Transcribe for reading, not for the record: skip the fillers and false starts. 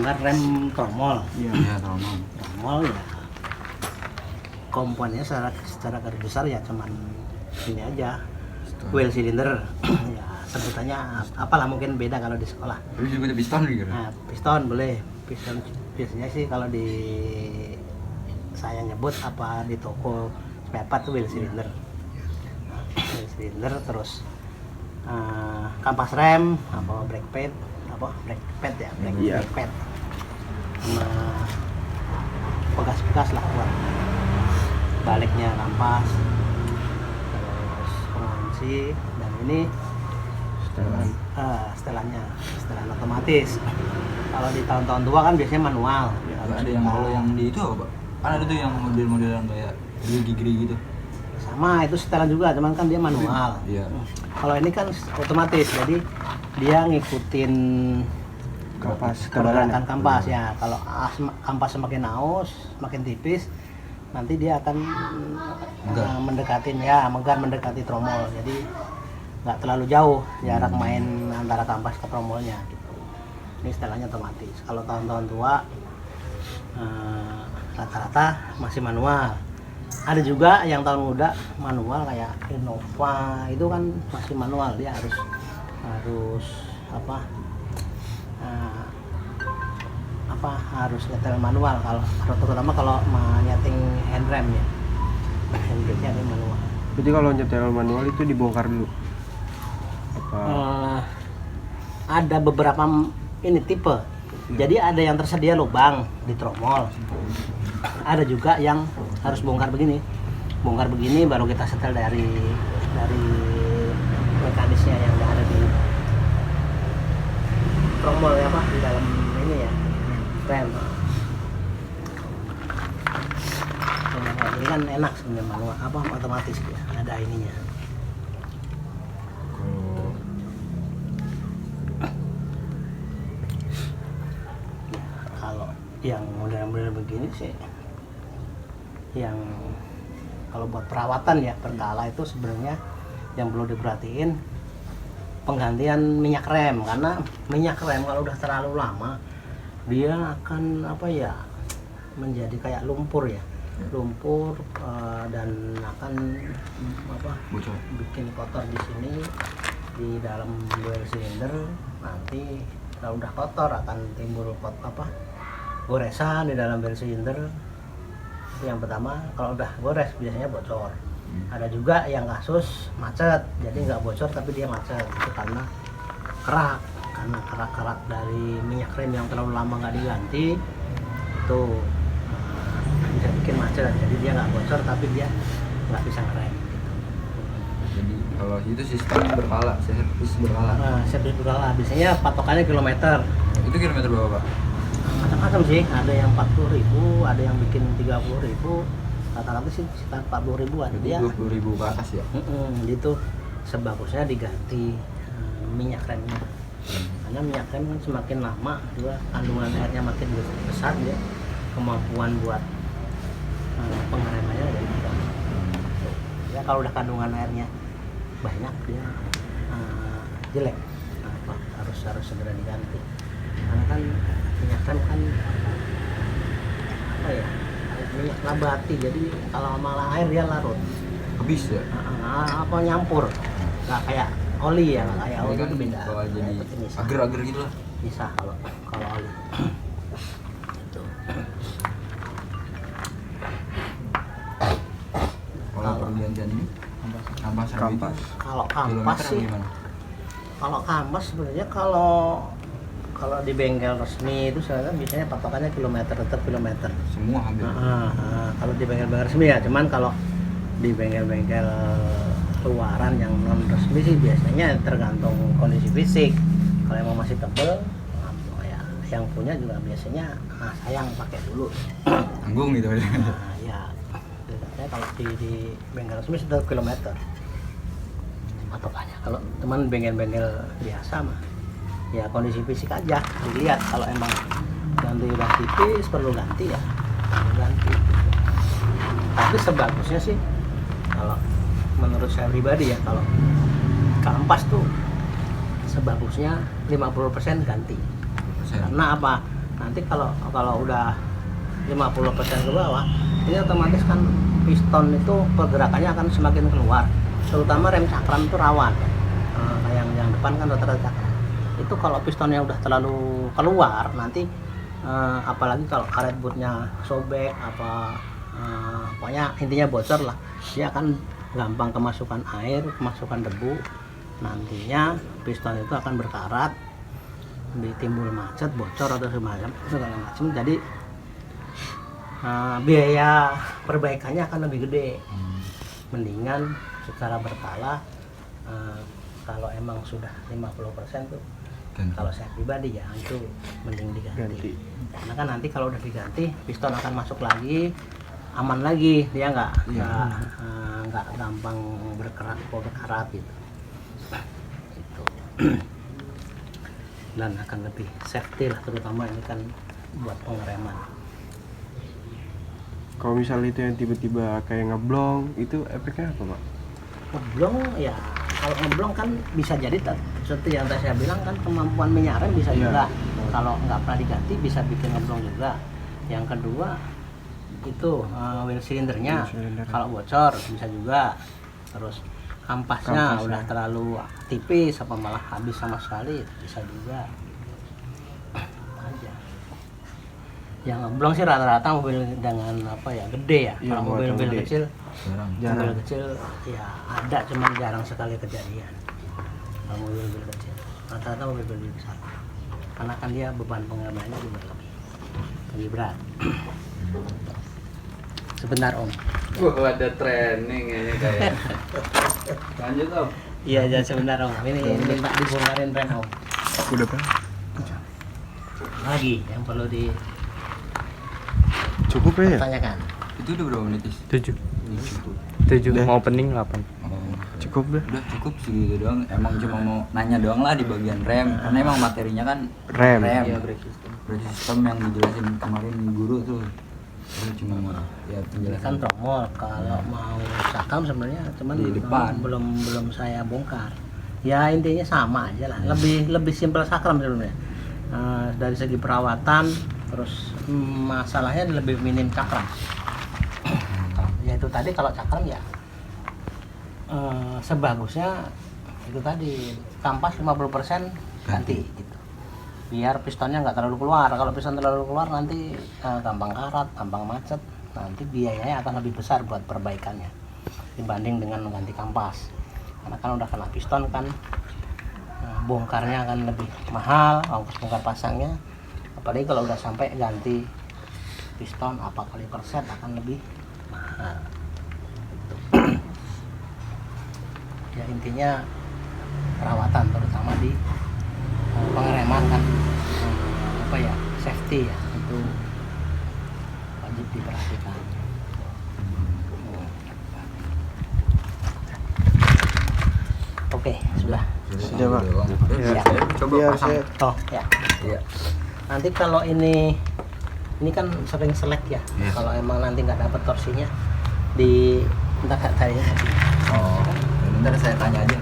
bongkar rem tromol. Iya, tromol. Tromol ya komponennya secara garis besar ya cuman ini aja, wheel cylinder. Ya sebutannya apalah, mungkin beda kalau di sekolah. Tapi juga ada piston gitu. Nah, piston boleh. Piston biasanya sih kalau di saya nyebut apa di toko spare part tuh wheel cylinder. Wheel cylinder, terus kampas rem, brake pad, brake pad, sama pegas-pegas lah buat baliknya kampas, terus pengkunci, dan ini setelannya otomatis. Kalau di tahun-tahun tua kan biasanya manual. Ada yang kalau yang di itu apa, Pak? Kan ada tuh yang model-model yang kayak gigi gitu. Sama itu setelan juga, cuman kan dia manual. Iya. Kalau ini kan otomatis, jadi dia ngikutin pergerakan kampas ya. Kalau kampas semakin aus, semakin tipis, nanti dia akan mendekati tromol. Jadi nggak terlalu jauh jarak main antara kampas ke tromolnya gitu. Ini setelannya otomatis. Kalau tahun-tahun tua rata-rata masih manual. Ada juga yang tahun muda manual kayak Innova, itu kan masih manual, dia harus harus nyetel manual, kalau terutama kalau nyeting handrem ya, handbrake-nya ada manual. Jadi kalau nyetel manual itu dibongkar dulu? Ada beberapa ini tipe. Jadi ada yang tersedia lubang di tromol. Ada juga yang harus bongkar begini baru kita setel dari mekanisnya yang ada di tromol ya Pak, di dalam ini ya, rem. Ini kan enak sebenarnya manual otomatis ya, ada ininya. Kalau yang model-model begini sih, yang kalau buat perawatan ya berkala itu sebenarnya yang perlu diperhatiin penggantian minyak rem, karena minyak rem kalau udah terlalu lama dia akan menjadi kayak lumpur ya, dan akan bocor, bikin kotor di sini di dalam wheel cylinder. Nanti kalau udah kotor akan timbul goresan di dalam wheel cylinder. Yang pertama, kalau udah gores biasanya bocor. Ada juga yang kasus macet, jadi nggak bocor tapi dia macet, itu karena kerak dari minyak rem yang terlalu lama nggak diganti, itu bisa bikin macet. Jadi dia nggak bocor tapi dia nggak bisa ngerem. Jadi kalau itu sistem berkala, servis berkala. Servis berkala, biasanya patokannya kilometer. Itu kilometer berapa, Pak? Macam-macam sih, ada yang 40.000, ada yang bikin 30.000, rata-rata sih sekitar 40.000-an. Jadi 20.000 ke atas ya? Gitu, sebagusnya diganti minyak remnya. Karena minyak rem kan semakin lama juga kandungan airnya makin besar, dia kemampuan buat pengeremannya jadi kurang. Ya kalau udah kandungan airnya banyak dia jelek, harus segera diganti. Karena kan minyak rem kan minyak nabati, jadi kalau malah air dia larut, Habis ya? nyampur, nggak kayak oli ya, nggak kayak oli kan itu beda. kalau jadi agar-agar gitu lah. Bisa kalau oli. Gitu. Kalau pergantian ini kampas. Kalau kampas sih, kalau kampas sebenarnya kalau di bengkel resmi itu sebenarnya biasanya patokannya kilometer. Semua hampir. Kalau di bengkel resmi ya, cuman kalau di bengkel luaran yang non resmi sih biasanya tergantung kondisi fisik. Kalau emang masih tebel, yang punya juga biasanya sayang pakai dulu. Tanggung gitu. Ya, biasanya kalau di bengkel resmi sudah kilometer patokannya. Kalau teman bengkel biasa mah ya kondisi fisik aja dilihat, kalau emang nanti udah tipis perlu ganti ya ganti. Tapi sebagusnya sih kalau menurut saya pribadi ya, kalau kampas tuh sebagusnya 50% ganti. Karena apa? nanti kalau udah 50% ke bawah, ini otomatis kan piston itu pergerakannya akan semakin keluar, terutama rem cakram itu rawan. Yang depan kan rata-rata cakram. Itu kalau pistonnya udah terlalu keluar nanti, apalagi kalau karet bootnya sobek pokoknya intinya bocor lah, dia akan gampang kemasukan air, kemasukan debu, nantinya piston itu akan berkarat, timbul macet, bocor atau segala macam. Jadi biaya perbaikannya akan lebih gede. Mendingan secara berkala, kalau emang sudah 50% tuh Ganti. kalau saya pribadi ya itu mending diganti. Karena kan nanti kalau udah diganti piston akan masuk lagi, aman lagi, dia nggak gampang berkarat gitu. Gitu. Dan akan lebih safety lah, terutama ini kan buat pengereman. Kalau misalnya itu yang tiba-tiba kayak ngeblong, itu efeknya apa, Pak? Ngeblong ya, kalau ngeblong kan bisa jadi seperti yang tadi saya bilang kan, kemampuan minyak rem bisa juga. Kalau nggak pernah diganti bisa bikin ngeblong juga. Yang kedua itu wheel cylindernya, kalau bocor bisa juga. Terus kampasnya udah terlalu tipis apa malah habis sama sekali bisa juga. Aja. Yang ngeblong sih rata-rata mobil dengan gede ya. Iya, Kalau mobil-mobil kecil, Jarang. mobil kecil ya ada, cuman jarang sekali kejadian. Kalau mobil kecil, rata-rata mobil besar. Karena kan dia beban pengeremannya juga lebih berat. Sebentar Om. Wah, ada training ini kayak. Lanjut Om. Iya, jangan sebentar Om. Ini minta dibongkarin rem Om. Udah, Pak? Lagi yang perlu Cukup ya? ditanyakan. Itu udah berapa menit? 7 Udah. mau opening 8. Oh, Cukup dah. udah cukup segitu doang. Emang cuma mau nanya doang lah di bagian rem, karena emang materinya kan Rem. Iya, brake system yang dijelasin kemarin guru tuh. Itu cuma ya Ini penjelasan. kan tromol, kalau mau cakram sebenarnya cuman Di depan. belum saya bongkar. Ya intinya sama aja lah, lebih simpel cakram sebenarnya. Dari segi perawatan, terus masalahnya lebih minim cakram. Ya itu tadi kalau cakram ya sebagusnya itu tadi kampas 50% ganti gitu. Biar pistonnya nggak terlalu keluar. Kalau piston terlalu keluar nanti gampang karat, gampang macet. Nanti biayanya akan lebih besar buat perbaikannya dibanding dengan mengganti kampas. Karena kan udah kena piston kan, bongkarnya akan lebih mahal, ongkos bongkar pasangnya. Apalagi kalau udah sampai ganti piston apa kali per set akan lebih mahal. Gitu. Ya intinya perawatan terutama di pengereman kan, safety ya, itu wajib diperhatikan. Oke, sudah. Sudah, Pak. Ya. Coba Biar pasang. saya Oh ya. Iya. Nanti kalau ini kan sering select ya. Iya. Kalau emang nanti nggak dapat torsinya, di ntar tadi. Oh, ntar saya tanya aja.